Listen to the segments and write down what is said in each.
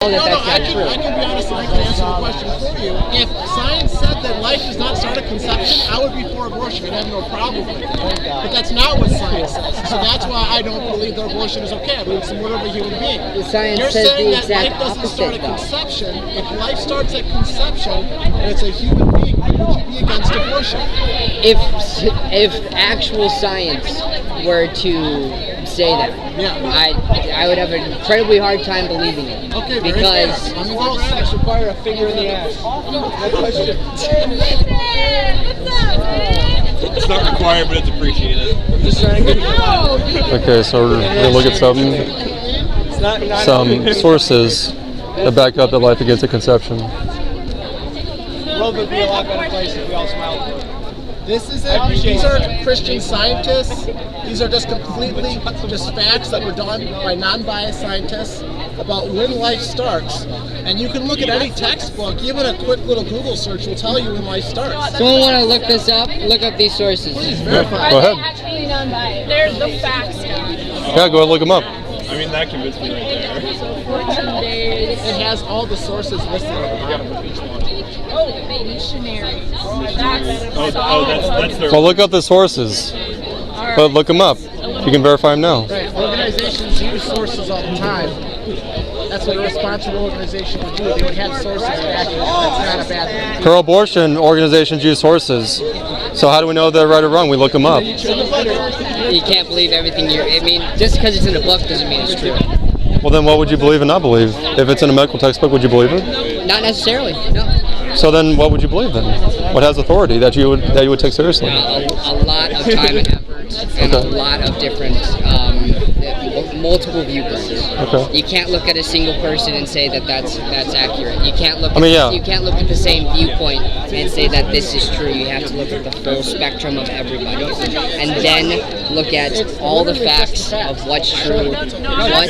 know that that's I not true. can be honest and I can answer the question for you. If science said that life does not start at conception, I would be for abortion. I'd have no problem with it. But that's not what science says. So that's why I don't believe that abortion is okay. I believe it's the murder of a human being. The science You're says saying the that exact life doesn't start at opposite, though. conception. If life starts at conception and it's a human being, would you be against abortion? If actual science were to say that, I would have an incredibly hard time believing it. Okay, because sex require a finger in the ass. No question. It's not required, but it's appreciated. I'm just trying to get Okay, so we're gonna look at some sources that back up that life begins at conception. The world would be a lot better place if we all smiled. These are Christian scientists. These are just completely facts that were done by non-biased scientists about when life starts. And you can look at any textbook, even a quick little Google search will tell you when life starts. someone want to look this up, look up these sources. Go ahead. Actually non-biased. They're the facts, guys. Yeah, go ahead and look them up. I mean, that convinced me right there. 14 days. It has all the sources listed at the bottom of each one. Oh, missionary. That's their. Well, look up the sources, but look them up. You can verify them now. Right. Organizations use sources all the time. That's what a responsible organization would do. They would have sources backing it. That's not a bad thing. Pro-abortion organizations use sources. So how do we know they're right or wrong? We look them up. You can't believe everything I mean, just because it's in a book doesn't mean it's true. Well, then what would you believe and not believe? If it's in a medical textbook, would you believe it? Not necessarily, no. So then what would you believe then? What has authority that you would take seriously? A lot of time and effort, and a lot of different, multiple viewpoints. Okay. You can't look at a single person and say that that's accurate. You can't look. You can't look at the same viewpoint and say that this is true. You have to look at the full spectrum of everybody, and then look at all the facts of what's true, what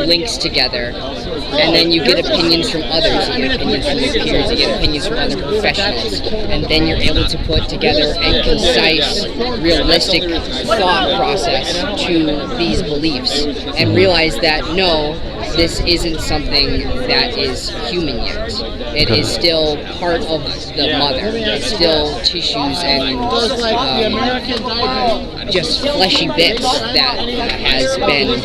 links together, and then you get opinions from others. You get opinions from your peers. You get opinions from other professionals, and then you're able to put together a concise, realistic thought process to these beliefs, and realize that no, this isn't something that is human yet. It is still part of the mother. It's still tissues and just fleshy bits that has been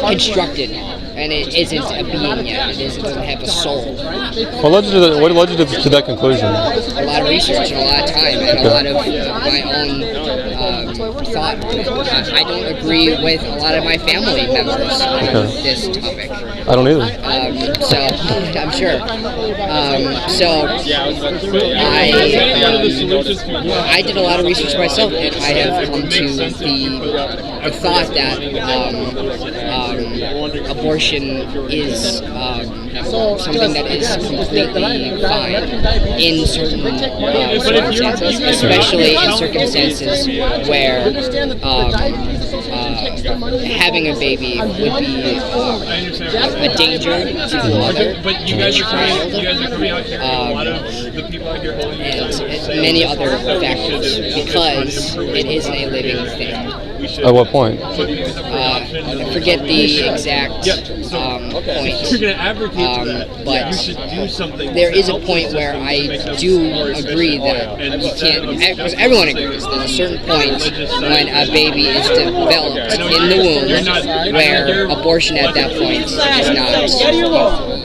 constructed. And it isn't a being yet. It doesn't have a soul. What led you to that conclusion? A lot of research and a lot of time and a lot of my own thought. I don't agree with a lot of my family members on this topic. I don't either. So I'm sure. I did a lot of research myself, and I have come to the thought that abortion is something that is completely fine in certain circumstances, especially in circumstances where having a baby would be a danger to the mother, to the child, and many other factors, because it isn't a living thing. At what point? I forget the exact point, but there is a point where I do agree that you can't, because everyone agrees, there's a certain point when a baby is developed in the womb where abortion at that point is not,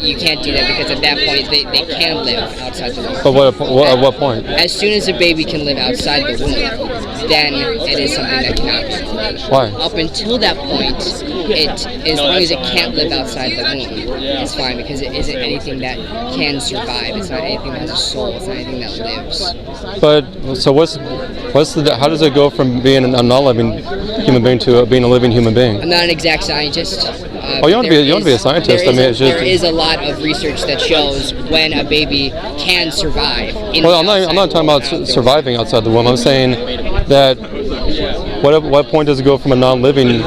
you can't do that, because at that point they can live outside the womb. But at what point? As soon as a baby can live outside the womb, then it is something that cannot be. Why? Up until that point, as long as it can't live outside the womb, it's fine, because it isn't anything that can survive. It's not anything that has a soul. It's not anything that lives. But so how does it go from being a non-living human being to being a living human being? I'm not an exact scientist. You want to be a scientist. There is a lot of research that shows when a baby can survive. I'm not talking about surviving outside the womb. I'm saying that what point does it go from a non-living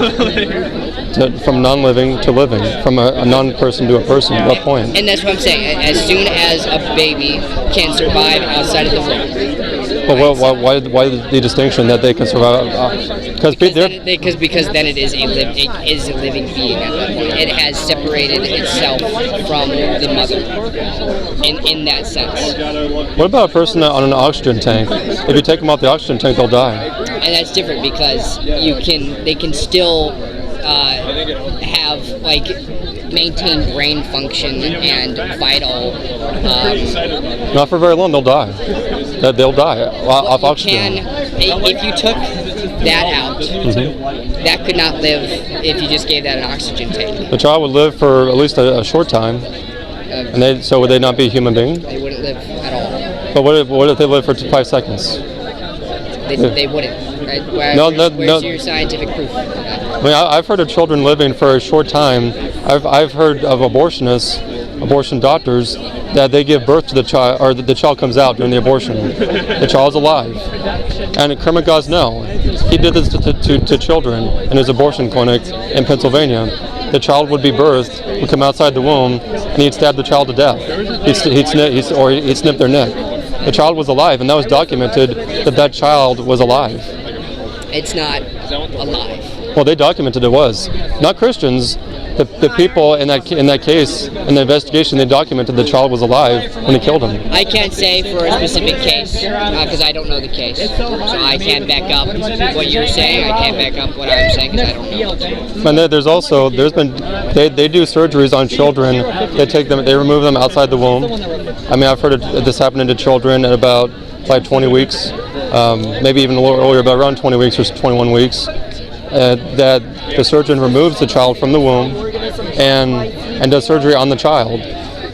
to living, from a non-person to a person? What point? And that's what I'm saying. As soon as a baby can survive outside of the womb, But why the distinction that they can survive? Because then it is a living being at that point. It has separated itself from the mother in that sense. What about a person on an oxygen tank? If you take them off the oxygen tank, they'll die. And that's different because they can still have maintain brain function and vital. Not for very long, they'll die. They'll die off oxygen. If you took that out, that could not live if you just gave that an oxygen tank. The child would live for at least a short time, so would they not be a human being? They wouldn't live at all. But what if they live for 5 seconds? They wouldn't. Right? Where's your scientific proof of that? I mean, I've heard of children living for a short time. I've heard of abortion doctors, that they give birth to the child, or the child comes out during the abortion. The child's alive. And Kermit Gosnell, he did this to children in his abortion clinic in Pennsylvania. The child would be birthed, would come outside the womb, and he'd stab the child to death. He'd snip their neck. The child was alive, and that was documented that child was alive. It's not alive. Well, they documented it was. Not Christians. The people in that case, in the investigation, they documented the child was alive when they killed him. I can't say for a specific case because I don't know the case, so I can't back up what you're saying. I can't back up what I'm saying because I don't know. And they do surgeries on children. They remove them outside the womb. I mean, I've heard of this happening to children at about 20 weeks, maybe even a little earlier, about around 20 weeks or 21 weeks. That the surgeon removes the child from the womb and does surgery on the child.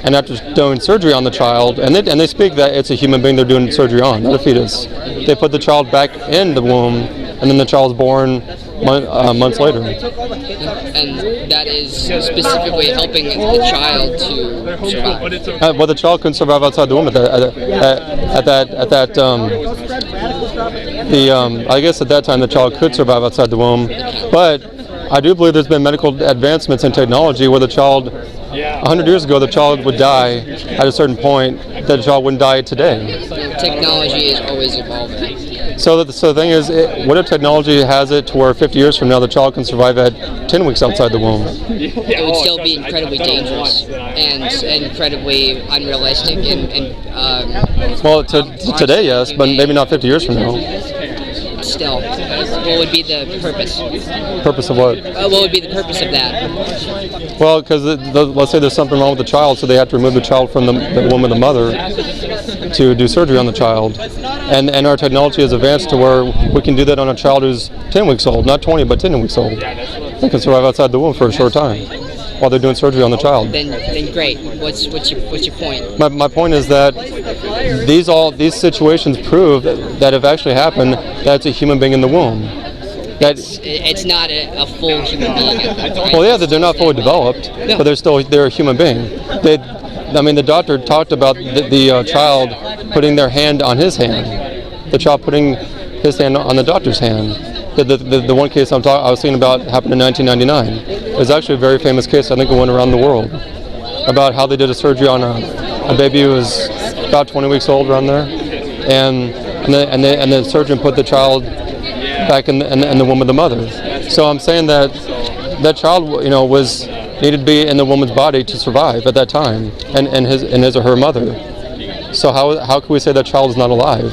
And after doing surgery on the child, and they speak that it's a human being they're doing surgery on, not a fetus. They put the child back in the womb, and then the child's born months later. And that is specifically helping the child to survive. Well, the child couldn't survive outside the womb I guess at that time the child could survive outside the womb, but I do believe there's been medical advancements in technology where the child, 100 years ago, the child would die at a certain point, that the child wouldn't die today. Technology is always evolving. So the thing is, what if technology has it to where 50 years from now the child can survive at 10 weeks outside the womb? It would still be incredibly dangerous and incredibly unrealistic. Well, today, yes, but maybe not 50 years from now. Still, what would be the purpose? Purpose of what? What would be the purpose of that? Well, because let's say there's something wrong with the child, so they have to remove the child from the womb of the mother to do surgery on the child. And our technology has advanced to where we can do that on a child who's 10 weeks old, not 20, but 10 weeks old. They can survive outside the womb for a short time while they're doing surgery on the child. Then great. What's your point? My point is that these situations prove that if actually happened, that's a human being in the womb. It's not a full human being at that point. Well, yeah, they're not fully developed, but they're a human being. The doctor talked about the child putting their hand on his hand, the child putting his hand on the doctor's hand. The one case I was thinking about happened in 1999. It was actually a very famous case. I think it went around the world about how they did a surgery on a baby who was about 20 weeks old, around there, and the surgeon put the child back in the womb of the mother. So I'm saying that child, needed to be in the woman's body to survive at that time, and his or her mother. So how can we say that child is not alive?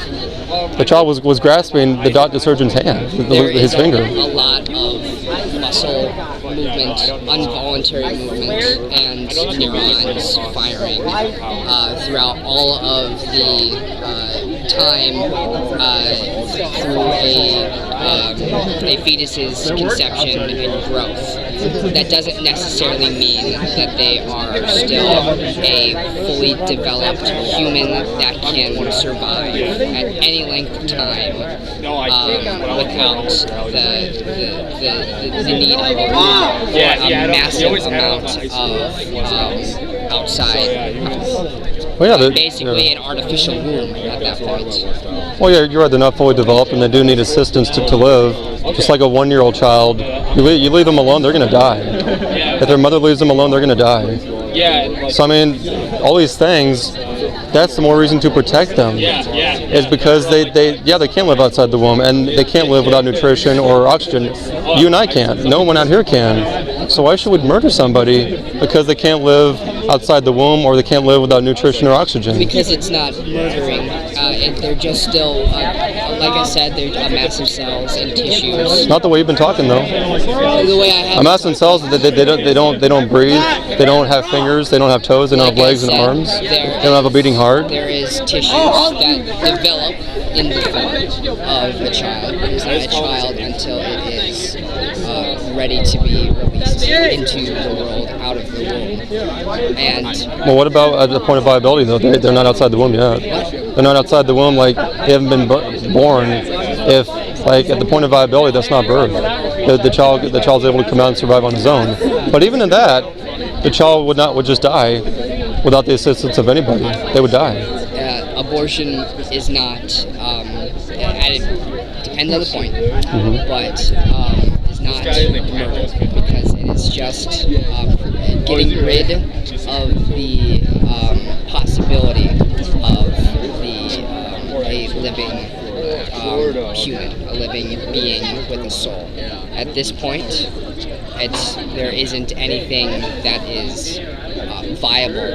The child was grasping the surgeon's hand, his finger. There is a lot of muscle movement, involuntary movement, and neurons firing throughout all of the time through a fetus's conception and growth. That doesn't necessarily mean that they are still a fully developed human that can survive at any length of time without the need of a massive amount of outside. Well, yeah, basically an artificial womb at that point. Well, yeah, you're right. They're not fully developed, and they do need assistance to live. Just like a 1-year-old child, you leave them alone, they're going to die. If their mother leaves them alone, they're going to die. So I mean, all these things, that's the more reason to protect them. is because they can't live outside the womb, and they can't live without nutrition or oxygen. You and I can't. No one out here can. So why should we murder somebody because they can't live outside the womb or they can't live without nutrition or oxygen? Because it's not murdering. They're just still, like I said, they're massive cells and tissues. Not the way you've been talking, though. The way I have. Massive cells. They don't breathe. They don't have fingers. They don't have toes. They don't have legs and arms. They don't have a beating heart. There is tissues that develop in the form of a child. It is not a child until it is ready to be released into the world, out of the womb. And well, what about at the point of viability, though? They're not outside the womb yet. They're not outside the womb, like they haven't been born. If, like, at the point of viability, that's not birth. The child's able to come out and survive on his own. But even in that, the child would just die without the assistance of anybody. They would die. Abortion is not. It depends on the point, but is not murder, because it is just getting rid of the possibility of a living human, a living being with a soul. At this point, there isn't anything that is viable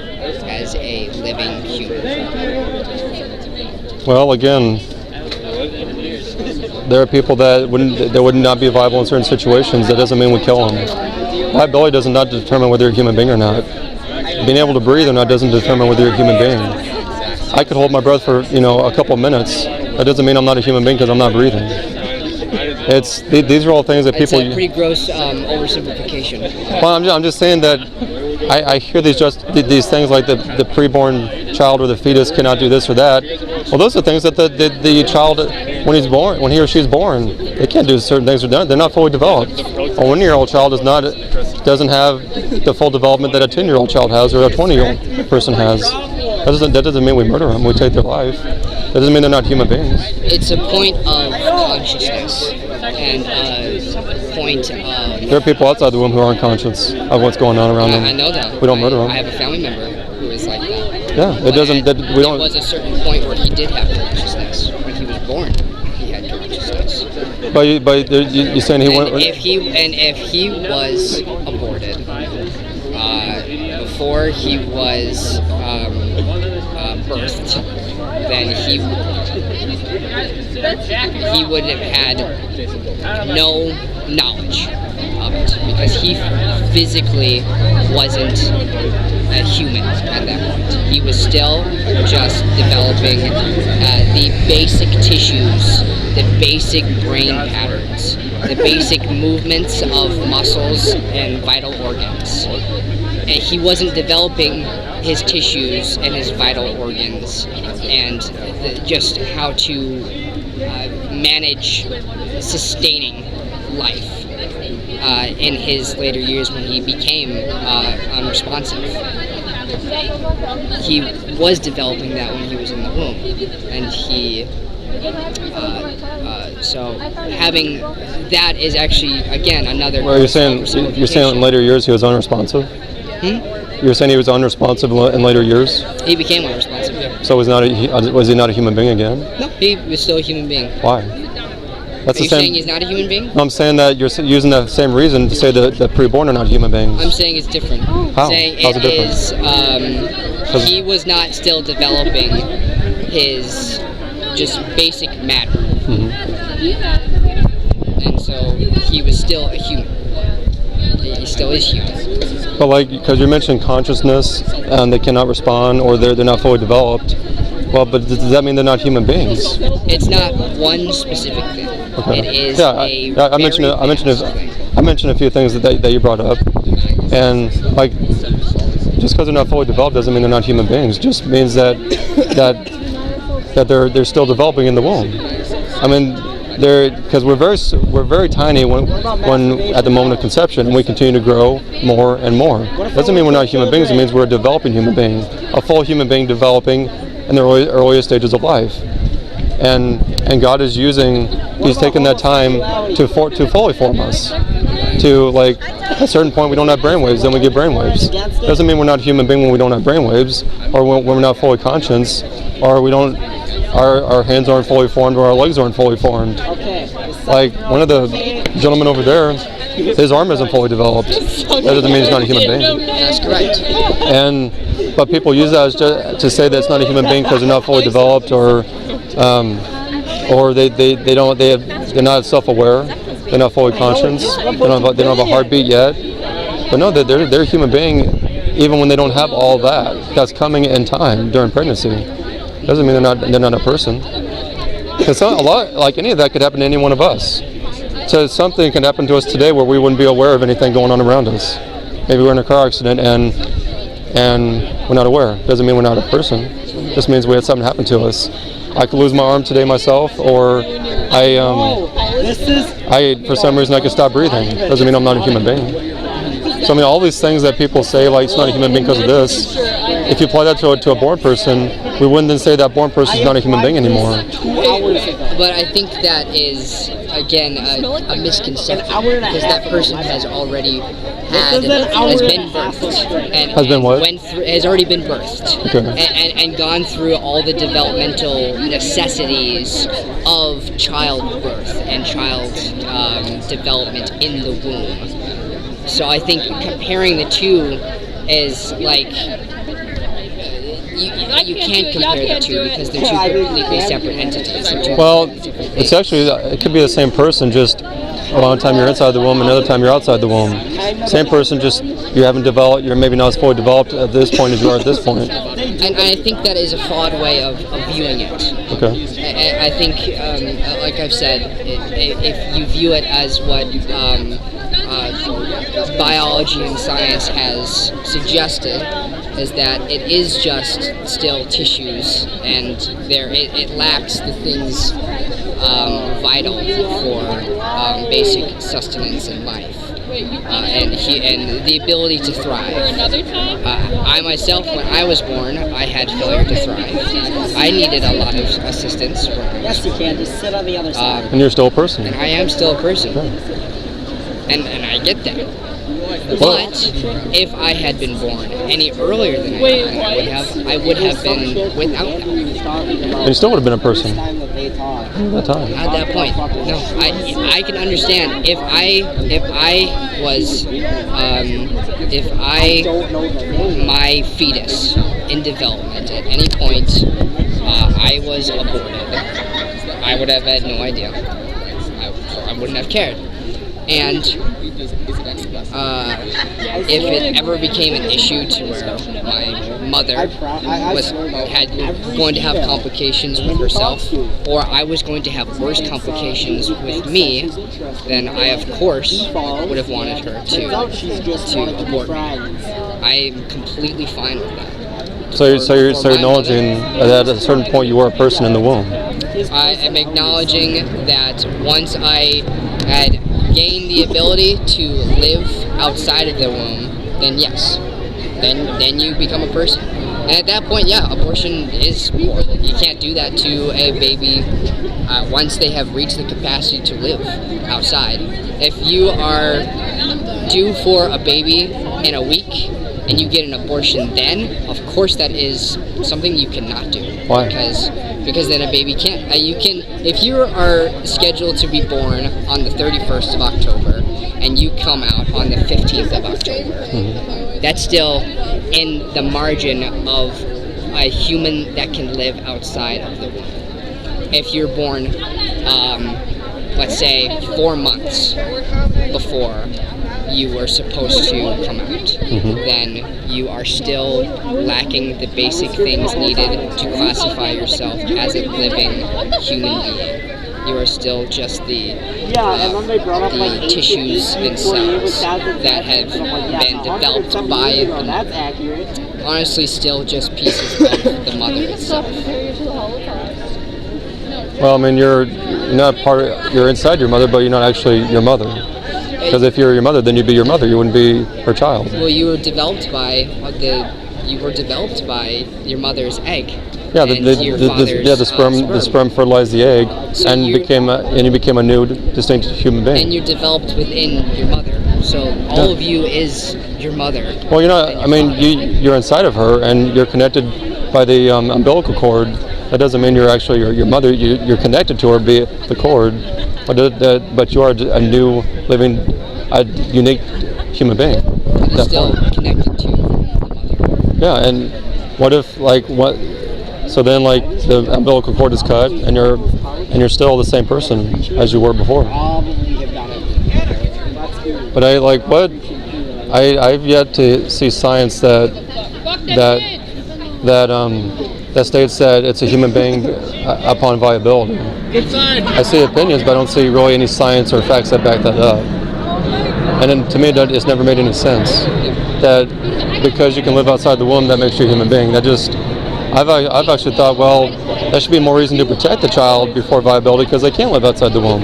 as a living human. Well, again, there are people that would not be viable in certain situations. That doesn't mean we kill them. Viability does not determine whether you're a human being or not. Being able to breathe or not doesn't determine whether you're a human being. I could hold my breath for a couple of minutes. That doesn't mean I'm not a human being because I'm not breathing. These are all things that people. It's a pretty gross oversimplification. Well, I'm just saying that I hear these things like the preborn child or the fetus cannot do this or that. Well, those are things that the child, when he or she's born, they can't do certain things. They're not fully developed. A 1-year-old child doesn't have the full development that a 10-year-old child has or a 20-year-old person has. That doesn't mean we murder them. We take their life. That doesn't mean they're not human beings. It's a point of consciousness and a point of. There are people outside the womb who are unconscious of what's going on around them. I know that. We don't murder them. I have a family member who is like that. Yeah, it doesn't. We don't. There was a certain point where he did have consciousness. When he was born, he had consciousness. But you're saying he went. If he was aborted before he was birthed, then he would have had no knowledge of it, because he physically wasn't a human at that point. He was still just developing the basic tissues, the basic brain patterns, the basic movements of muscles and vital organs. And he wasn't developing his tissues and his vital organs and just how to manage sustaining life in his later years when he became unresponsive. He was developing that when he was in the womb, and so having that is actually, again, another. Well, you're saying in later years he was unresponsive? You're saying he was unresponsive in later years? He became unresponsive, yeah. So was he not a human being again? No, he was still a human being. Why? Are you saying he's not a human being? No, I'm saying that you're using the same reason to say that the preborn are not human beings. I'm saying it's different. How? Saying How's it different? He was not still developing his just basic matter. And so he was still a human. He still is human. But because you mentioned consciousness and they cannot respond or they're not fully developed. Well, but does that mean they're not human beings? It's not one specific thing. Okay. It is I mentioned a few things that you brought up, and just because they're not fully developed doesn't mean they're not human beings. It just means that they're still developing in the womb. I mean, because we're very tiny when at the moment of conception, and we continue to grow more and more. Doesn't mean we're not human beings. It means we're a developing human being, a full human being developing in the earliest stages of life. And God is He's taken that time to fully form us. To at a certain point we don't have brainwaves, then we get brainwaves. Doesn't mean we're not a human being when we don't have brainwaves, or when we're not fully conscious, or we don't our hands aren't fully formed or our legs aren't fully formed. Like one of the gentlemen over there, his arm isn't fully developed. That doesn't mean he's not a human being. That's correct. But people use that to say that it's not a human being because they're not fully developed, or they're not self-aware, they're not fully conscious, they don't have a heartbeat yet. But no, they're a human being even when they don't have all that. That's coming in time during pregnancy. Doesn't mean they're not a person. Because a lot, like any of that, could happen to any one of us. So something can happen to us today where we wouldn't be aware of anything going on around us. Maybe we're in a car accident and we're not aware. Doesn't mean we're not a person. Just means we had something happen to us. I could lose my arm today myself, or for some reason I could stop breathing. Doesn't mean I'm not a human being. So I mean, all these things that people say, like it's not a human being because of this, if you apply that to a born person, we wouldn't then say that born person is not a human being anymore. But I think that is, again, a misconception, because that person has already has been birthed. Has been what? Has already been birthed. Okay. And gone through all the developmental necessities of childbirth and child development in the womb. So I think comparing the two is like, you can't compare the two because they're two completely separate entities. Well, it's actually, it could be the same person, just one time you're inside the womb, another time you're outside the womb. Same person, just you haven't developed, you're maybe not as fully developed at this point as you are at this point. And I think that is a flawed way of viewing it. Okay. I think, like I've said, if you view it as what biology and science has suggested, is that it is just still tissues, and it lacks the things vital for basic sustenance in life, and the ability to thrive. I myself, when I was born, I had failure to thrive. I needed a lot of assistance. Yes, you can. Just sit on the other side. And you're still a person. And I am still a person. And I get that. But if I had been born any earlier than I would have been without that. And you still would have been a person at that time. At that point, no. I can understand if my fetus in development at any point I was aborted, I would have had no idea. I wouldn't have cared. And if it ever became an issue to where my mother was going to have complications with herself, or I was going to have worse complications with me, then I of course would have wanted her to abort me. I'm completely fine with that. So you're acknowledging that at a certain point you were a person in the womb. I am acknowledging that once I had gained the ability to live outside of the womb, then yes, then you become a person. And at that point, yeah, abortion is horrible. You can't do that to a baby once they have reached the capacity to live outside. If you are due for a baby in a week and you get an abortion then, of course that is something you cannot do. Why? Because then a baby can't. If you are scheduled to be born on the 31st of October and you come out on the 15th of October, that's still in the margin of a human that can live outside of the womb. If you're born, let's say 4 months before you were supposed to come out, then you are still lacking the basic things needed to classify yourself as a living human being. You are still just the tissues and cells that have been developed by, and honestly still just pieces of the mother itself. Well, I mean, you're not you're inside your mother, but you're not actually your mother. Because if you're your mother, then you'd be your mother. You wouldn't be her child. Well, you were developed by your mother's egg. Yeah, the sperm fertilized the egg, So and you became a new, distinct human being. And you're developed within your mother. So all of you is your mother. Well, you're not. I mean, you're inside of her, and you're connected by the umbilical cord That doesn't mean you're actually your mother. You're connected to her, be it the cord, but you are a new, living, a unique human being. You're still connected to the mother. Yeah, and what if so then the umbilical cord is cut and you're still the same person as you were before. But I've yet to see science that states that it's a human being upon viability. I see opinions, but I don't see really any science or facts that back that up. And then, to me, it's never made any sense that because you can live outside the womb, that makes you a human being. I've actually thought, well, that should be more reason to protect the child before viability because they can't live outside the womb.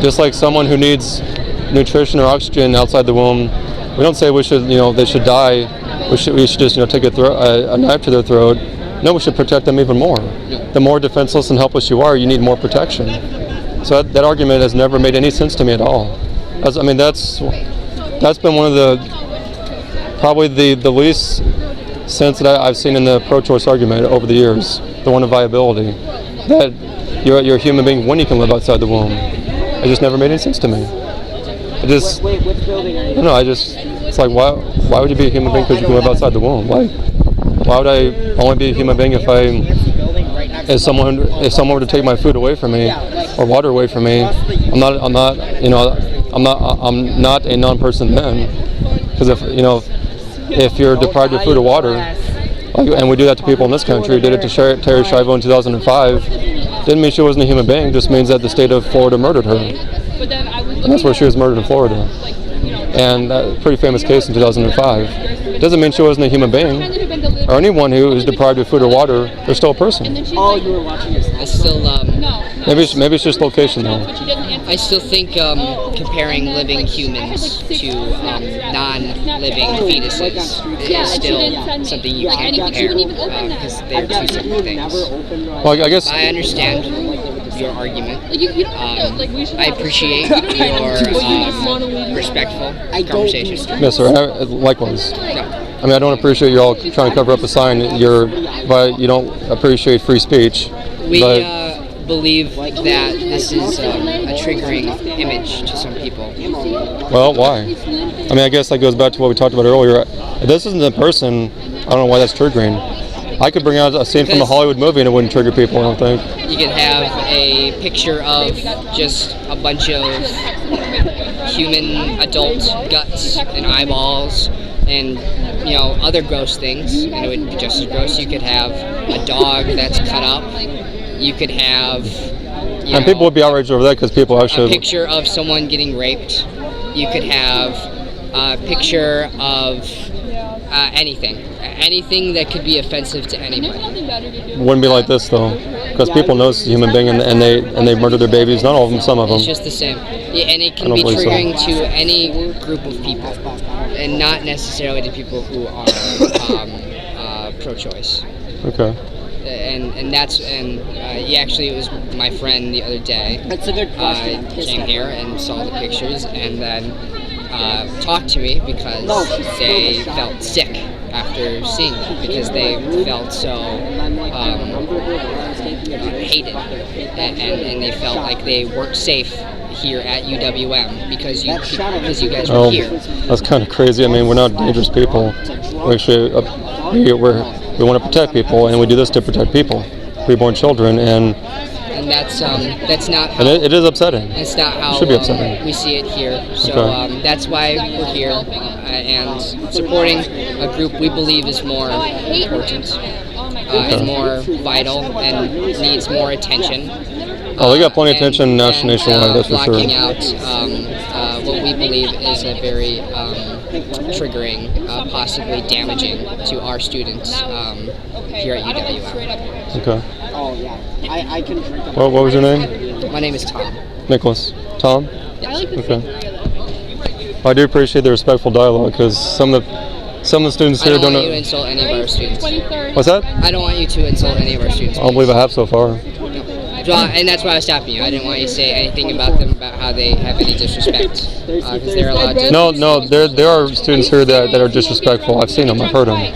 Just like someone who needs nutrition or oxygen outside the womb, we don't say they should die. We should just take a knife to their throat. No, we should protect them even more. The more defenseless and helpless you are, you need more protection. So that argument has never made any sense to me at all. That's been one of probably the least sense that I've seen in the pro-choice argument over the years. The one of viability, that you're a human being when you can live outside the womb. It just never made any sense to me. Wait, which building are you in? It's like, why would you be a human being because you can live outside the womb? Why would I only be a human being if someone were to take my food away from me or water away from me? I'm not a non-person then, because if you're deprived of food or water, and we do that to people in this country, did it to Terry Schiavo in 2005, didn't mean she wasn't a human being, just means that the state of Florida murdered her. And that's where she was murdered in Florida. And a pretty famous case in 2005. Doesn't mean she wasn't a human being. Or anyone who is deprived of food or water, they're still a person. Oh, you were watching this. I still maybe it's just location though. I still think comparing living humans to non-living fetuses is still something you can't compare because they're two separate things. Well, I guess I understand your argument. I appreciate your respectful conversation. Yes, sir. Likewise. No. I mean, I don't appreciate you all trying to cover up a sign. But you don't appreciate free speech. We believe that this is a triggering image to some people. Well, why? I mean, I guess that goes back to what we talked about earlier. If this isn't a person, I don't know why that's triggering. I could bring out a scene from a Hollywood movie and it wouldn't trigger people, I don't think. You could have a picture of just a bunch of human adult guts and eyeballs and other gross things, and it would be just as gross. You could have a dog that's cut up. You could have and people would be outraged over that because people actually a picture of someone getting raped. You could have a picture of anything that could be offensive to anybody. Wouldn't be like this though, because people know it's a human being and they murder their babies. Not all of them, some of them. It's just the same. Yeah, and it can be triggering to any group of people, and not necessarily to people who are pro-choice. Okay. It was my friend the other day. That's a good question. Came here and saw the pictures and then talked to me because they felt sick after seeing them, because they felt so hated and they felt like they weren't safe here at UWM because you guys were here. That's kind of crazy. I mean, we're not dangerous people. We actually we want to protect people, and we do this to protect people, preborn children, and that's not how, and it is upsetting. It's not how it should be upsetting. We see it here. So that's why we're here and supporting a group we believe is more important and more vital and needs more attention. They got plenty of attention nationwide, that's for sure. Blocking out what we believe is a very triggering, possibly damaging to our students here at UWM. Okay. Oh yeah, I can drink. What was your name? My name is Tom. Nicholas. Tom? Yes. Okay. I do appreciate the respectful dialogue because some of the students here don't know. I don't want you to insult any of our students. What's that? I don't want you to insult any of our students. I don't believe I have so far. And that's why I was stopping you. I didn't want you to say anything about them, about how they have any disrespect, because they're allowed to. No, there are students here that are disrespectful. I've seen them. I've heard them.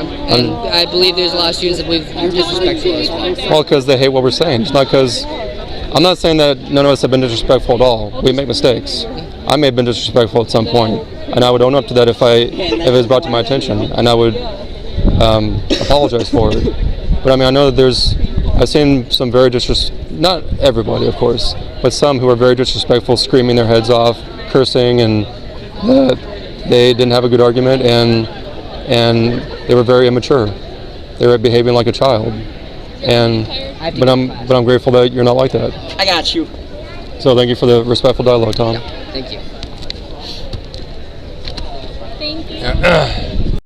And I believe there's a lot of students that believe you're disrespectful as well. Well, because they hate what we're saying. It's not because I'm not saying that none of us have been disrespectful at all. We make mistakes. I may have been disrespectful at some point, and I would own up to that if it was brought to my attention, and I would apologize for it. But I mean, I know that I've seen some very not everybody, of course, but some who are very disrespectful, screaming their heads off, cursing, and they didn't have a good argument, and they were very immature. They were behaving like a child, but I'm grateful that you're not like that. I got you. So thank you for the respectful dialogue, Tom. Thank you. Thank you.